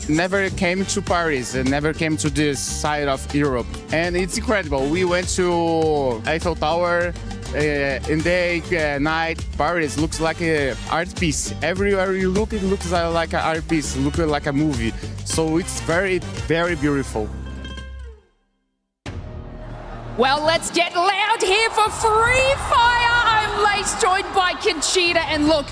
never came to Paris and never came to this side of Europe. And it's incredible. We went to Eiffel Tower. In day, night, Paris looks like an art piece. Everywhere you look, it looks like an art piece, looks like a movie. So it's very, very beautiful. Well, let's get loud here for Free Fire. I'm Lace, joined by Conchita, and look,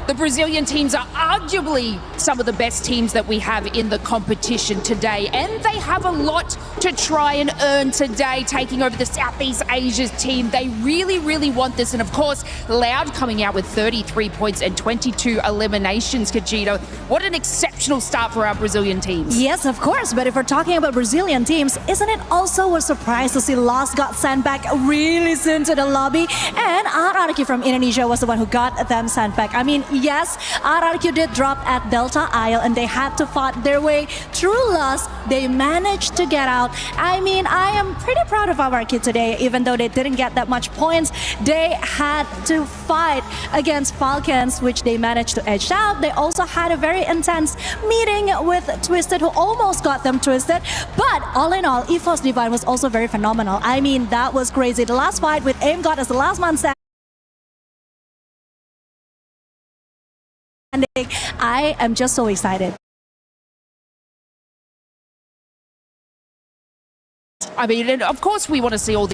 the Brazilian teams are arguably some of the best teams that we have in the competition today, and they have a lot to try and earn today, taking over the Southeast Asia's team. They really, really want this, and of course, Loud coming out with 33 points and 22 eliminations, Conchita. What an exceptional start for our Brazilian teams. Yes, of course, but if we're talking about Brazilian teams, isn't it also a surprise to see Lost got sent back really soon to the lobby, and RRQ from Indonesia was the one who got them sent back. I mean, yes, RRQ did drop at Delta Isle and they had to fight their way through Lost. They managed to get out. I mean, I am pretty proud of RRQ today, even though they didn't get that much points. They had to fight against Falcons, which they managed to edge out. They also had a very intense meeting with Twisted, who almost got them twisted. But all in all, EVOS Divine was also very phenomenal. I mean, that was crazy. The last fight with Aim God as the last man standing. I am just so excited. I mean, and of course we want to see all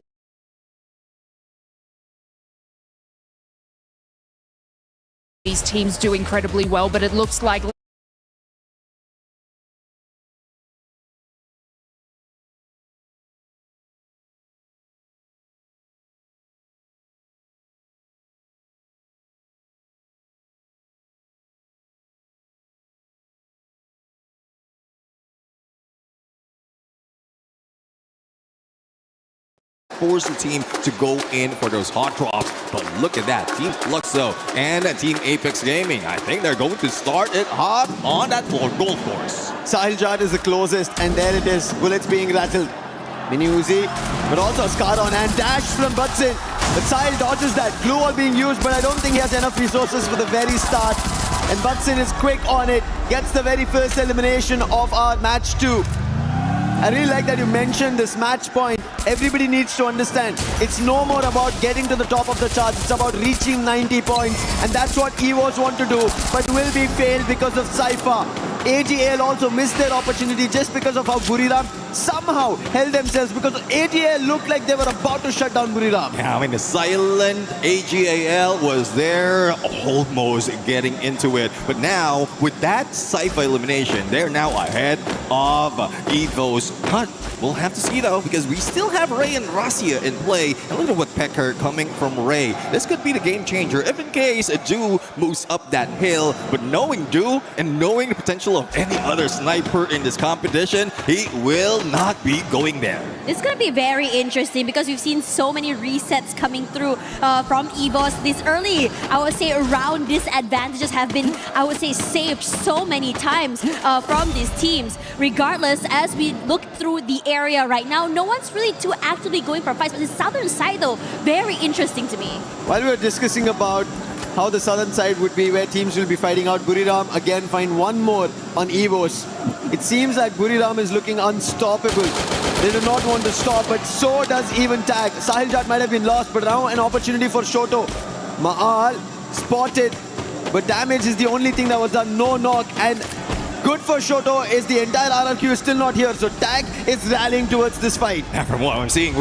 these teams do incredibly well, but it looks like force the team to go in for those hot drops. But look at that, Team Fluxo and Team Apex Gaming. I think they're going to start it hot on that gold course. Sahiljat is the closest, and there it is. Bullets being rattled. Mini Uzi, but also Scaron and dash from Butson. But Sahil dodges that. Glue wall being used, but I don't think he has enough resources for the very start. And Butson is quick on it. Gets the very first elimination of our match 2. I really like that you mentioned this match point. Everybody needs to understand, it's no more about getting to the top of the charts, it's about reaching 90 points, and that's what EVOS want to do, but will be failed because of Cypher. AGL also missed their opportunity just because of how Buriram somehow held themselves, because AGL looked like they were about to shut down Buriram. Yeah, I mean, the silent AGAL was there, almost getting into it. But now, with that Cypher elimination, they're now ahead of EVOS. But we'll have to see, though, because we still have Ray and Rasia in play. And look at what Pecker coming from Ray. This could be the game changer if in case Do moves up that hill. But knowing Do and knowing the potential of any other sniper in this competition, he will not be going there. It's going to be very interesting because we've seen so many resets coming through from EVOS this early. I would say around disadvantages have been, I would say, saved so many times from these teams. Regardless, as we look through the area right now, no one's really too actively going for fights. But the southern side, though, very interesting to me. While we were discussing about how the southern side would be, where teams will be fighting out, Buriram again find one more on EVOS. It seems like Buriram is looking unstoppable. They do not want to stop, but so does even Tag. Sahiljat might have been lost, but now an opportunity for Shoto. Maal spotted, but damage is the only thing that was done. No knock, and good for Shoto is the entire RRQ is still not here, so Tag is rallying towards this fight. And from what I'm seeing,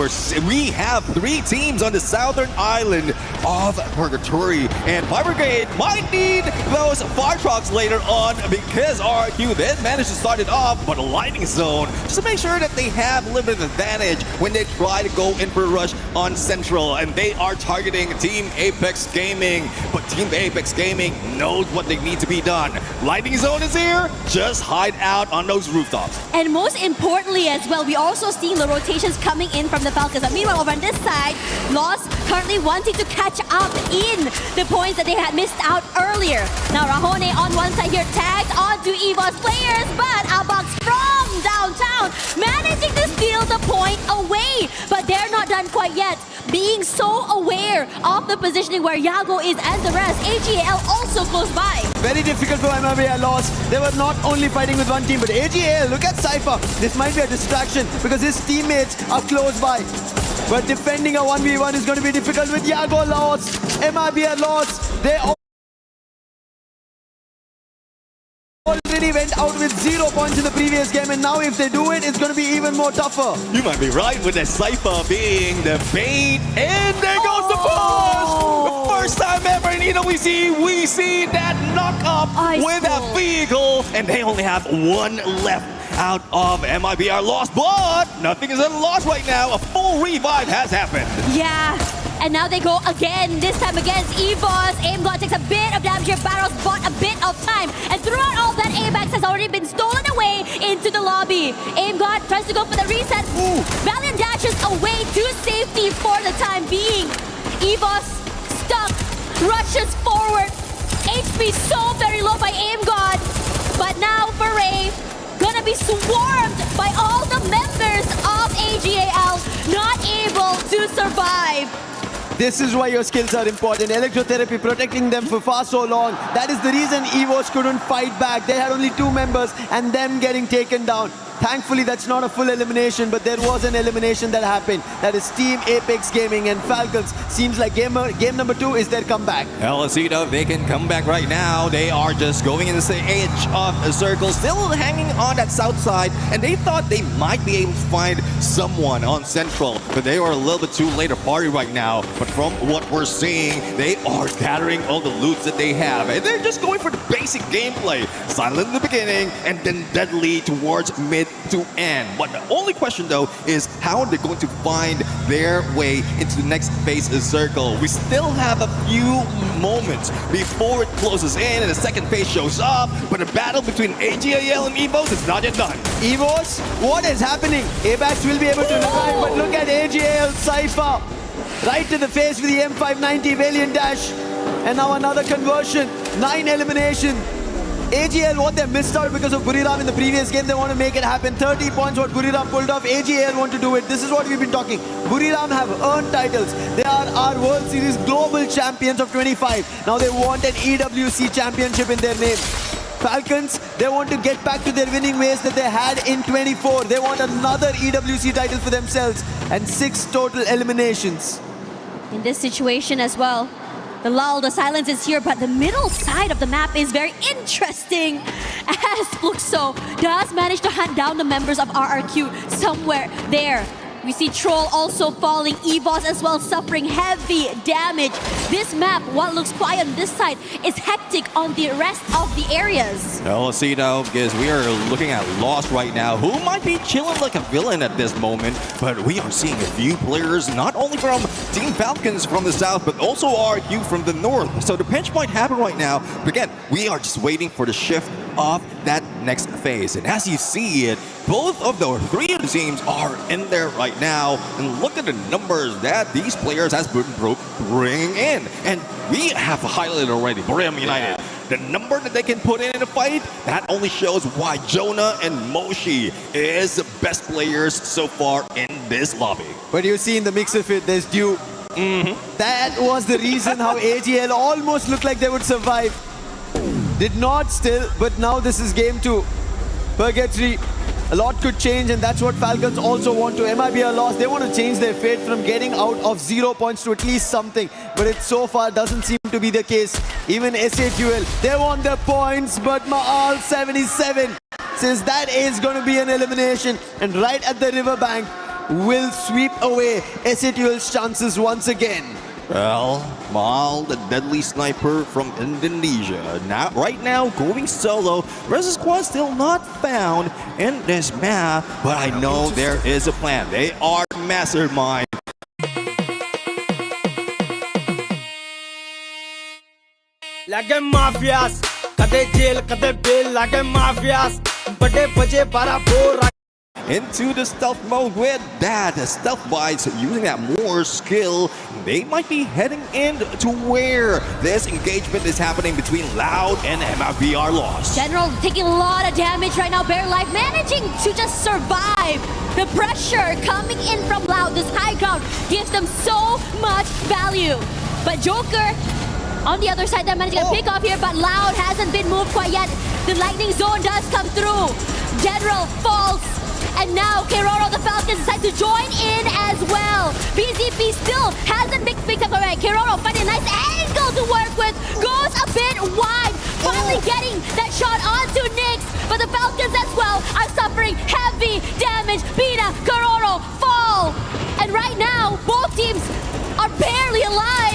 we have 3 teams on the southern island of Purgatory, and Fire Brigade might need those fire trucks later on because RRQ then managed to start it off, but a lightning zone just to make sure that they have limited advantage when they try to go in for a rush on Central, and they are targeting Team Apex Gaming, but Team Apex Gaming knows what they need to be done. Lightning zone is here. Just hide out on those rooftops. And most importantly as well, we also seeing the rotations coming in from the Falcons. But meanwhile, over on this side, Lost currently wanting to catch up in the points that they had missed out earlier. Now Rahone on one side here, tagged onto EVOS players, but Albox from downtown managing to steal the point away. But they're not done quite quite yet. Being so aware of the positioning where Yago is and the rest. AGL also close by. Very difficult for MIBR loss. They were not only fighting with one team, but AGL, look at Cypher. This might be a distraction because his teammates are close by. But defending a 1v1 is going to be difficult with Yago lost. MIBR lost. They already went out with 0 points in the previous game, and now if they do it, it's going to be even more tougher. You might be right with that Cypher being the bait. And there goes the push! The first time ever in EWC, we see that knock up Ice with that Bull. vehicle. And they only have one left out of MIBR lost. But nothing is lost right now. A full revive has happened. Yeah. And now they go again, this time against EVOS. AimGod takes a bit of damage here. Barros bought a bit of time. And throughout all that, AMAX has already been stolen away into the lobby. AimGod tries to go for the reset. Valiant dashes away to safety for the time being. EVOS stuck, rushes forward. HP so very low by AimGod. But now Foray gonna be swarmed by all the members of AGAL, not able to survive. This is why your skills are important. Electrotherapy protecting them for far so long. That is the reason EVOS couldn't fight back. They had only 2 members and them getting taken down. Thankfully, that's not a full elimination, but there was an elimination that happened. That is Team Apex Gaming and Falcons. Seems like game number 2 is their comeback. LSEDO, they can come back right now. They are just going into the edge of a circle, still hanging on that south side, and they thought they might be able to find someone on Central, but they are a little bit too late to party right now. But from what we're seeing, they are gathering all the loots that they have, and they're just going for the basic gameplay. Silent in the beginning, and then deadly towards mid to end. But the only question though is how are they going to find their way into the next phase of circle? We still have a few moments before it closes in and the second phase shows up, but the battle between AGAL and EVOS is not yet done. EVOS, what is happening? ABAX will be able to revive, but look at AGL, Cypher. Right to the face with the M590 Valiant Dash. And now another conversion, 9 elimination. AGL, what they missed out because of Buriram in the previous game, they want to make it happen. 30 points what Buriram pulled off. AGL want to do it. This is what we've been talking. Buriram have earned titles. They are our World Series global champions of 25. Now they want an EWC championship in their name. Falcons, they want to get back to their winning ways that they had in 24. They want another EWC title for themselves and 6 total eliminations. In this situation as well, the lull, the silence is here, but the middle side of the map is very interesting as Fluxo does manage to hunt down the members of RRQ somewhere there. We see Troll also falling, EVOS as well suffering heavy damage. This map, what looks quiet on this side, is hectic on the rest of the areas. LSEDO, because we are looking at Lost right now, who might be chilling like a villain at this moment, but we are seeing a few players, not only from Team Falcons from the south, but also RRQ from the north. So the pinch might happen right now, but again, we are just waiting for the shift of that next phase. And as you see it, both of the 3 of the teams are in there right now. And look at the numbers that these players has been bringing in. And we have highlighted already, Brim United. The number that they can put in a fight, that only shows why Jonah and Moshi is the best players so far in this lobby. But you see in the mix of it, there's Dew. That was the reason how AGL almost looked like they would survive. Did not still, but now this is game 2. Purgatory, a lot could change, and that's what Falcons also want to. MIBR lost, they want to change their fate from getting out of 0 points to at least something, but it so far doesn't seem to be the case. Even SAQL, they want their points, but Maal 77 says that is going to be an elimination, and right at the riverbank will sweep away SAQL's chances once again. Well, Maal, the deadly sniper from Indonesia, now right now going solo. Rest squad still not found in this map, but I know there is a plan. They are mastermind. Lage mafias, kade jail, kade bail, lage mafias, bade baje bara bora. into the stealth mode. With that, stealth wise, using that more skill, they might be heading in to where this engagement is happening between Loud and MIBR Lost. General taking a lot of damage right now. Bare Life managing to just survive. The pressure coming in from Loud, this high ground, gives them so much value. But Joker, on the other side, they're managing to pick off here, but Loud hasn't been moved quite yet. The lightning zone does come through. General falls. And now Keroro, the Falcons, decide to join in as well. BZP still hasn't picked up already. Keroro finding a nice angle to work with. Goes a bit wide. Finally getting that shot onto Nyx. But the Falcons as well are suffering heavy damage. Pina, Keroro fall. And right now, both teams are barely alive.